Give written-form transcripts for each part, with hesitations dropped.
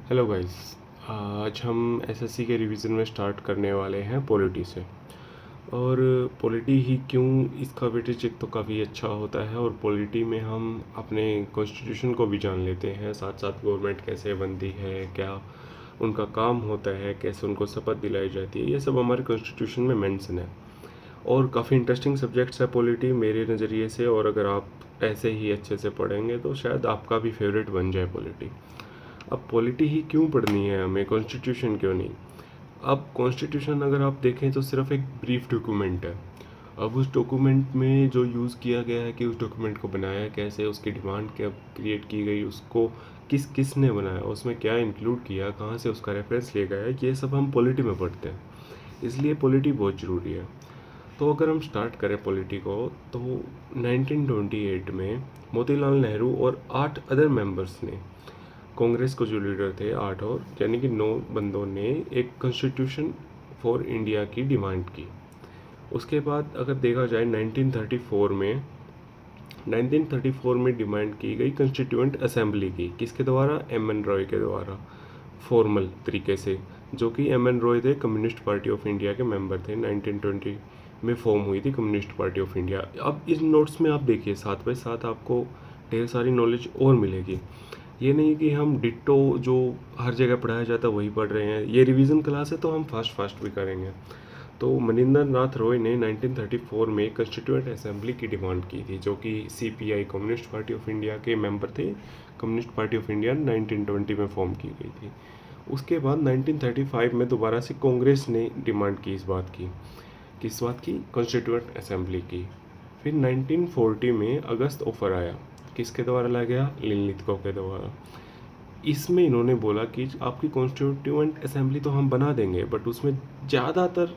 Hello guys. आज हम SSC के रिवीजन में स्टार्ट करने वाले हैं पॉलिटी से। और पॉलिटी ही क्यों, इसका वेटेज एक तो काफ़ी अच्छा होता है और पॉलिटी में हम अपने कॉन्स्टिट्यूशन को भी जान लेते हैं, साथ साथ गवर्नमेंट कैसे बनती है, क्या उनका काम होता है, कैसे उनको शपथ दिलाई जाती है, ये सब हमारे कॉन्स्टिट्यूशन में मेंशन है। और काफ़ी इंटरेस्टिंग सब्जेक्ट्स है पॉलिटी मेरे नज़रिए से, और अगर आप ऐसे ही अच्छे से पढ़ेंगे तो शायद आपका भी फेवरेट बन जाए पॉलिटी। अब पॉलिटी ही क्यों पढ़नी है हमें, कॉन्स्टिट्यूशन क्यों नहीं? अब कॉन्स्टिट्यूशन अगर आप देखें तो सिर्फ एक ब्रीफ डॉक्यूमेंट है। अब उस डॉक्यूमेंट में जो यूज़ किया गया है कि उस डॉक्यूमेंट को बनाया कैसे, उसकी डिमांड क्या क्रिएट की गई, उसको किस किस ने बनाया, उसमें क्या इंक्लूड किया, कहाँ से उसका रेफरेंस लिया गया है, ये सब हम पॉलिटी में पढ़ते हैं। इसलिए पॉलिटी बहुत ज़रूरी है। तो अगर हम स्टार्ट करें पॉलिटी को, तो 1928 में मोतीलाल नेहरू और 8 अदर मेंबर्स ने, कांग्रेस को जो लीडर थे 8 और यानी कि 9 बंदों ने एक कॉन्स्टिट्यूशन फॉर इंडिया की डिमांड की। उसके बाद अगर देखा जाए 1934 में डिमांड की गई कॉन्स्टिट्यूएंट असेंबली की, किसके द्वारा? एम एन रॉय के द्वारा, फॉर्मल तरीके से, जो कि एम एन रॉय थे, कम्युनिस्ट पार्टी ऑफ इंडिया के मेंबर थे। 1920 में फॉर्म हुई थी कम्युनिस्ट पार्टी ऑफ इंडिया। अब इस नोट्स में आप देखिए, साथ बाई साथ आपको ढेर सारी नॉलेज और मिलेगी। ये नहीं कि हम डिट्टो जो हर जगह पढ़ाया जाता है वही पढ़ रहे हैं, ये रिवीजन क्लास है तो हम फास्ट भी करेंगे। तो मनिंदर नाथ रॉय ने 1934 में कॉन्स्टिट्यूएंट असेंबली की डिमांड की थी, जो कि CPI, communist party of India के मेंबर थे। कम्युनिस्ट पार्टी ऑफ इंडिया 1920 में फॉर्म की गई थी। उसके बाद 1935 में दोबारा से कांग्रेस ने डिमांड की इस बात की, किस बात की? कॉन्स्टिट्यूएंट असेंबली की। फिर 1940 में अगस्त ऑफर आया, किसके द्वारा लाया गया? लिनलिथगो के द्वारा। इसमें इन्होंने बोला कि आपकी कॉन्स्टिट्यूएंट असेंबली तो हम बना देंगे, बट उसमें ज़्यादातर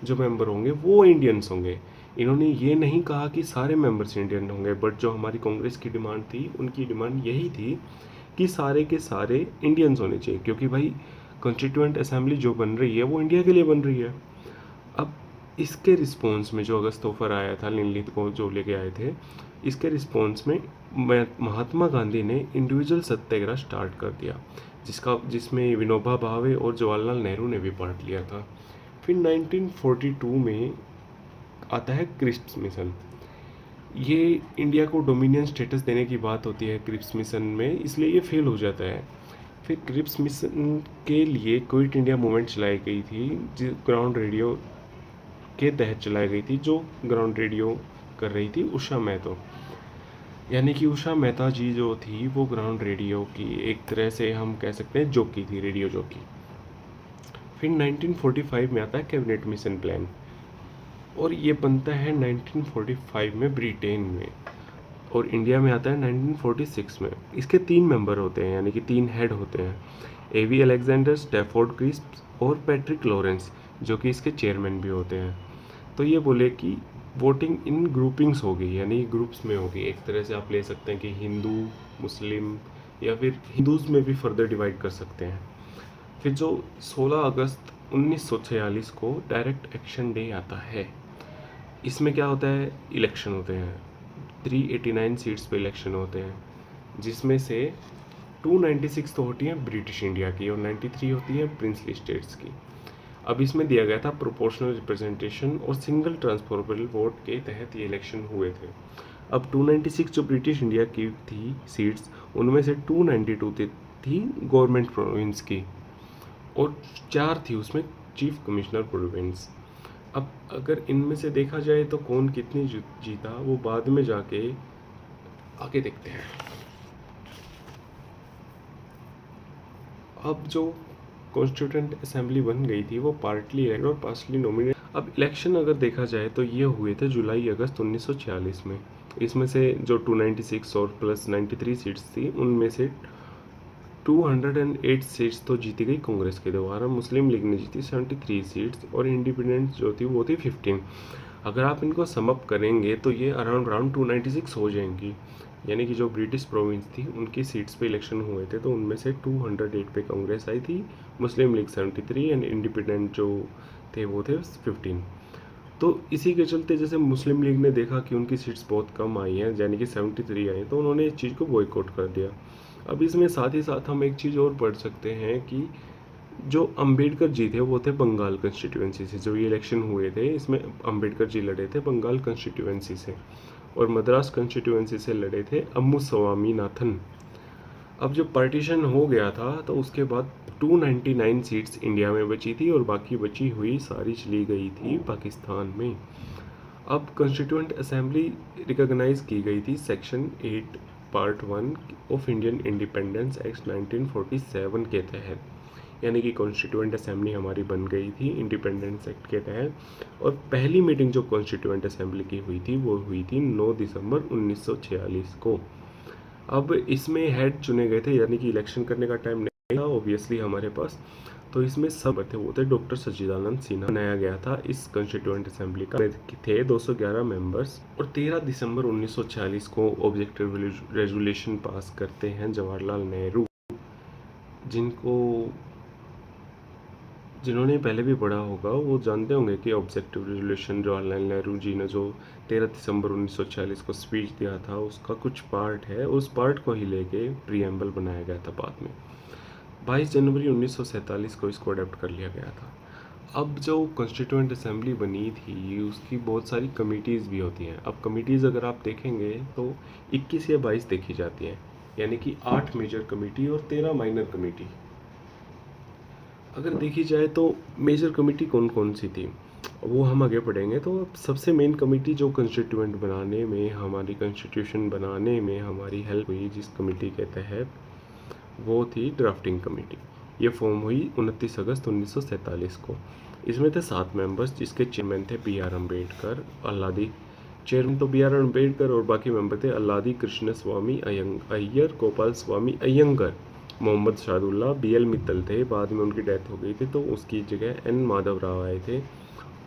जो मेंबर होंगे वो इंडियंस होंगे। इन्होंने ये नहीं कहा कि सारे मेंबर्स इंडियन होंगे, बट जो हमारी कांग्रेस की डिमांड थी, उनकी डिमांड यही थी कि सारे के सारे इंडियंस होने चाहिए, क्योंकि भाई कॉन्स्टिट्यूएंट असेंबली जो बन रही है वो इंडिया के लिए बन रही है। अब इसके रिस्पॉन्स में जो अगस्त ऑफर आया था, लिनलिथ को जो लेके आए थे, इसके रिस्पॉन्स में महात्मा गांधी ने इंडिविजुअल सत्याग्रह स्टार्ट कर दिया, जिसमें विनोबा भावे और जवाहरलाल नेहरू ने भी पार्ट लिया था। फिर 1942 में आता है क्रिप्स मिशन। ये इंडिया को डोमिनियन स्टेटस देने की बात होती है क्रिप्स मिशन में, इसलिए ये फेल हो जाता है। फिर क्रिप्स मिशन के लिए क्विट इंडिया मूवमेंट चलाई गई थी, जो ग्राउंड रेडियो के तहत चलाई गई थी, जो ग्राउंड रेडियो कर रही थी उषा मेहता। यानी कि उषा मेहता जी जो थी वो ग्राउंड रेडियो की एक तरह से हम कह सकते हैं जॉकी थी, रेडियो जॉकी। फिर 1945 में आता है कैबिनेट मिशन प्लान, और ये बनता है 1945 में ब्रिटेन में, और इंडिया में आता है 1946 में। इसके 3 मेंबर होते हैं, यानी कि 3 हेड होते हैं, एवी अलेक्जेंडर, स्टैफोर्ड क्रिस्प और पैट्रिक लॉरेंस, जो कि इसके चेयरमैन भी होते हैं। तो ये बोले कि वोटिंग इन ग्रुपिंग्स होगी, यानी ग्रुप्स में होगी। एक तरह से आप ले सकते हैं कि हिंदू, मुस्लिम, या फिर हिंदूज़ में भी फर्दर डिवाइड कर सकते हैं। फिर जो 16 अगस्त 1946 को डायरेक्ट एक्शन डे आता है, इसमें क्या होता है? इलेक्शन होते हैं। 389 सीट्स पे इलेक्शन होते हैं, जिसमें से 296 तो होती हैं ब्रिटिश इंडिया की और 93 होती है प्रिंसली स्टेट्स की। अब इसमें दिया गया था प्रोपोर्शनल रिप्रेजेंटेशन और सिंगल ट्रांसफरेबल वोट के तहत ये इलेक्शन हुए थे। अब 296 जो ब्रिटिश इंडिया की थी सीट्स, उनमें से 292 थी गवर्नमेंट प्रोविंस की, और 4 थी उसमें चीफ कमिश्नर प्रोविंस। अब अगर इनमें से देखा जाए तो कौन कितनी जीता, वो बाद में जाके आगे देखते हैं। अब जो कॉन्स्टिट्यूएंट असेंबली बन गई थी वो पार्टली इलेक्ट और पार्टली नॉमिनेट। अब इलेक्शन अगर देखा जाए तो ये हुए थे जुलाई अगस्त 1946 में। इसमें से जो 296 और प्लस 93 सीट्स थी, उनमें से 208 सीट्स तो जीती गई कांग्रेस के द्वारा, मुस्लिम लीग ने जीती 73 सीट्स, और इंडिपेंडेंट जो थी वो थी 15। अगर आप इनको समअप करेंगे तो ये अराउंड 296 हो जाएंगी। यानी कि जो ब्रिटिश प्रोविंस थी उनकी सीट्स पे इलेक्शन हुए थे, तो उनमें से 208 पे कांग्रेस आई थी, मुस्लिम लीग 73 एंड इंडिपेंडेंट जो थे वो थे 15। तो इसी के चलते जैसे मुस्लिम लीग ने देखा कि उनकी सीट्स बहुत कम आई हैं, यानी कि 73 आई, तो उन्होंने इस चीज़ को बॉयकॉट कर दिया। अब इसमें साथ ही साथ हम एक चीज़ और पढ़ सकते हैं कि जो अंबेडकर जी थे वो थे बंगाल कंस्टिट्यूएंसी से। जो ये इलेक्शन हुए थे इसमें अंबेडकर जी लड़े थे बंगाल कंस्टिट्यूएंसी से, और मद्रास कंस्टिट्यूएंसी से लड़े थे अम्मू स्वामीनाथन। अब जब पार्टीशन हो गया था तो उसके बाद 299 सीट्स इंडिया में बची थी और बाकी बची हुई सारी चली गई थी पाकिस्तान में। अब कॉन्स्टिट्यूएंट असेंबली रिकॉग्नाइज की गई थी section 8 part 1 of Indian independence act 1947 के तहत, यानी कि कॉन्स्टिट्यूएंट असेंबली हमारी बन गई थी इंडिपेंडेंस एक्ट के तहत। और पहली मीटिंग जो कॉन्स्टिट्यूएंट असेंबली की हुई थी वो हुई थी 9 दिसंबर 1946 को। अब इसमें हेड चुने गए थे, यानी कि इलेक्शन करने का टाइम नहीं था ऑब्वियसली हमारे पास, तो इसमें सब थे वो थे डॉक्टर सच्चिदानंद सिन्हा। बनाया गया था इस कॉन्स्टिट्यूएंट असेंबली का, थे 211 मेंबर्स। और 13 दिसंबर 1946 को ऑब्जेक्टिव रेजोल्यूशन पास करते हैं जवाहरलाल नेहरू, जिन्होंने पहले भी पढ़ा होगा वो जानते होंगे कि ऑब्जेक्टिव रेजोल्यूशन जवाहरलाल नेहरू जी ने जो 13 दिसंबर 1946 को स्पीच दिया था उसका कुछ पार्ट है, उस पार्ट को ही लेके प्रीएम्बल बनाया गया था बाद में। 22 जनवरी 1947 को इसको अडॉप्ट कर लिया गया था। अब जो कॉन्स्टिट्यूएंट असेंबली बनी थी उसकी बहुत सारी कमिटीज़ भी होती हैं। अब कमिटीज़ अगर आप देखेंगे तो 21 या 22 देखी जाती हैं, यानी कि 8 मेजर कमेटी और 13 माइनर कमेटी। अगर देखी जाए तो मेजर कमेटी कौन कौन सी थी वो हम आगे पढ़ेंगे। तो अब सबसे मेन कमेटी जो कॉन्स्टिट्यूएंट बनाने में, हमारी कॉन्स्टिट्यूशन बनाने में हमारी हेल्प हुई जिस कमेटी के तहत, वो थी ड्राफ्टिंग कमेटी। ये फॉर्म हुई 29 अगस्त 1947 को। इसमें थे 7 मेंबर्स, जिसके चेयरमैन थे B R Ambedkar, Alladi chairman तो बी आर अम्बेडकर, और बाकी मेंबर थे Alladi Krishnaswami Ayyar, Gopalaswami Ayyangar, Mohammed Saadulla, B L Mittal थे, बाद में उनकी डेथ हो गई थी तो उसकी जगह एन माधव राव आए थे,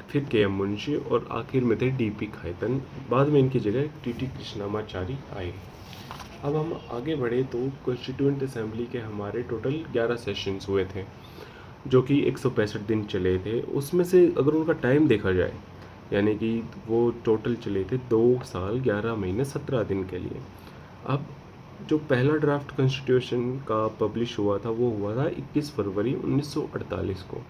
फिर के एम मुंशी, और आखिर में थे डी पी खायतन, बाद में इनकी जगह टी टी कृष्णामाचारी आए। अब हम आगे बढ़े तो कॉन्स्टिट्यूएंट असेंबली के हमारे टोटल 11 सेशंस हुए थे जो कि 165 दिन चले थे। उसमें से अगर उनका टाइम देखा जाए, यानी कि वो टोटल चले थे 2 साल 11 महीने 17 दिन के लिए। अब जो पहला ड्राफ्ट कॉन्स्टिट्यूशन का पब्लिश हुआ था वो हुआ था 21 फरवरी 1948 को।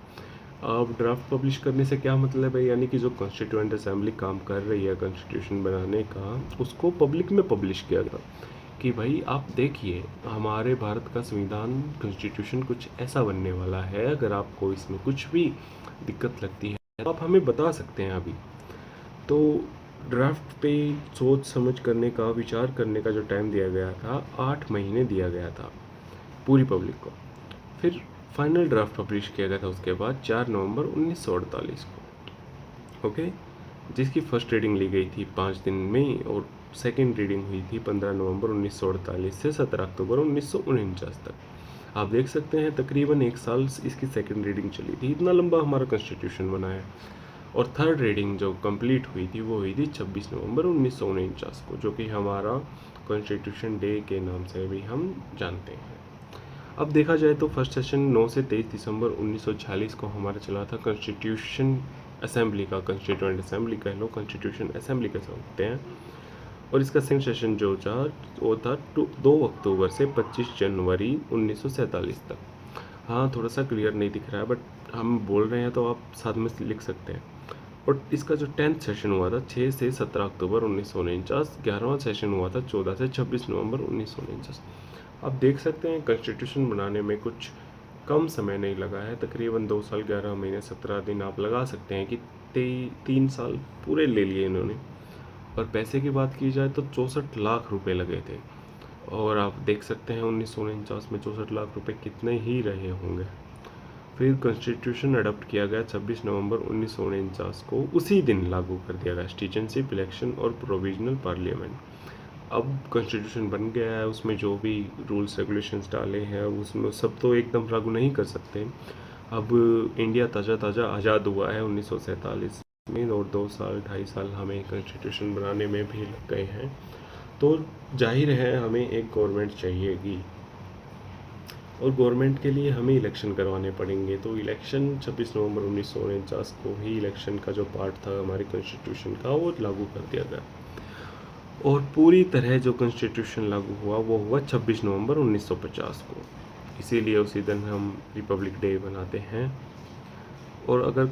अब ड्राफ्ट पब्लिश करने से क्या मतलब है, यानी कि जो कॉन्स्टिट्यूएंट असेंबली काम कर रही है कॉन्स्टिट्यूशन बनाने का, उसको पब्लिक में पब्लिश किया गया कि भाई आप देखिए हमारे भारत का संविधान कॉन्स्टिट्यूशन कुछ ऐसा बनने वाला है, अगर आपको इसमें कुछ भी दिक्कत लगती है तो आप हमें बता सकते हैं अभी। तो ड्राफ्ट पे सोच समझ करने का, विचार करने का जो टाइम दिया गया था 8 महीने दिया गया था पूरी पब्लिक को। फिर फाइनल ड्राफ्ट पब्लिश किया गया था उसके बाद 4 नवंबर 1948 को, ओके, जिसकी फर्स्ट रीडिंग ली गई थी 5 दिन में, और सेकेंड रीडिंग हुई थी 15 नवंबर 1948 से 17 अक्टूबर 1949 तक। आप देख सकते हैं तकरीबन 1 साल इसकी सेकेंड रीडिंग चली थी, इतना लंबा हमारा कॉन्स्टिट्यूशन बना है। और थर्ड रीडिंग जो कंप्लीट हुई थी वो हुई थी 26 नवंबर 1949 को, जो कि हमारा कॉन्स्टिट्यूशन डे के नाम से भी हम जानते हैं। अब देखा जाए तो फर्स्ट सेशन 9 से 23 दिसंबर 1946 को हमारा चला था कॉन्स्टिट्यूशन असेंबली का, कॉन्स्टिट्यूएंट असेंबली कह लो, कॉन्स्टिट्यूशन असेंबली कह सकते हैं। और इसका सेकेंड सेशन जो था वो था 2 अक्टूबर से 25 जनवरी 1947 तक। हाँ, थोड़ा सा क्लियर नहीं दिख रहा है बट हम बोल रहे हैं तो आप साथ में लिख सकते हैं। और इसका जो 10th सेशन हुआ था 6 से 17 अक्टूबर 1949, 11वां सेशन हुआ था 14 से 26 नवंबर 1949। आप देख सकते हैं कॉन्स्टिट्यूशन बनाने में कुछ कम समय नहीं लगा है, तकरीबन 2 साल 11 महीने 17 दिन आप लगा सकते हैं कि 3 साल पूरे ले लिए इन्होंने। और पैसे की बात की जाए तो 64 लाख रुपए लगे थे, और आप देख सकते हैं 1949 में 64 लाख रुपए कितने ही रहे होंगे। फिर कॉन्स्टिट्यूशन अडॉप्ट किया गया 26 नवंबर 1949 को, उसी दिन लागू कर दिया गया सिटीजनशिप, इलेक्शन और प्रोविजनल पार्लियामेंट। अब कॉन्स्टिट्यूशन बन गया है, उसमें जो भी रूल्स रेगुलेशंस डाले हैं उसमें सब तो एकदम लागू नहीं कर सकते। अब इंडिया ताज़ा आज़ाद हुआ है 1947 में, और 2 साल 2.5 साल हमें कॉन्स्टिट्यूशन बनाने में भी लग गए हैं, तो जाहिर है हमें एक गवर्नमेंट चाहिएगी, और गवर्नमेंट के लिए हमें इलेक्शन करवाने पड़ेंगे। तो इलेक्शन 26 नवंबर 1949 को ही इलेक्शन का जो पार्ट था हमारे कॉन्स्टिट्यूशन का वो लागू कर दिया गया। और पूरी तरह जो कॉन्स्टिट्यूशन लागू हुआ वो हुआ 26 नवंबर 1950 को। इसीलिए उसी दिन हम रिपब्लिक डे मनाते हैं। और अगर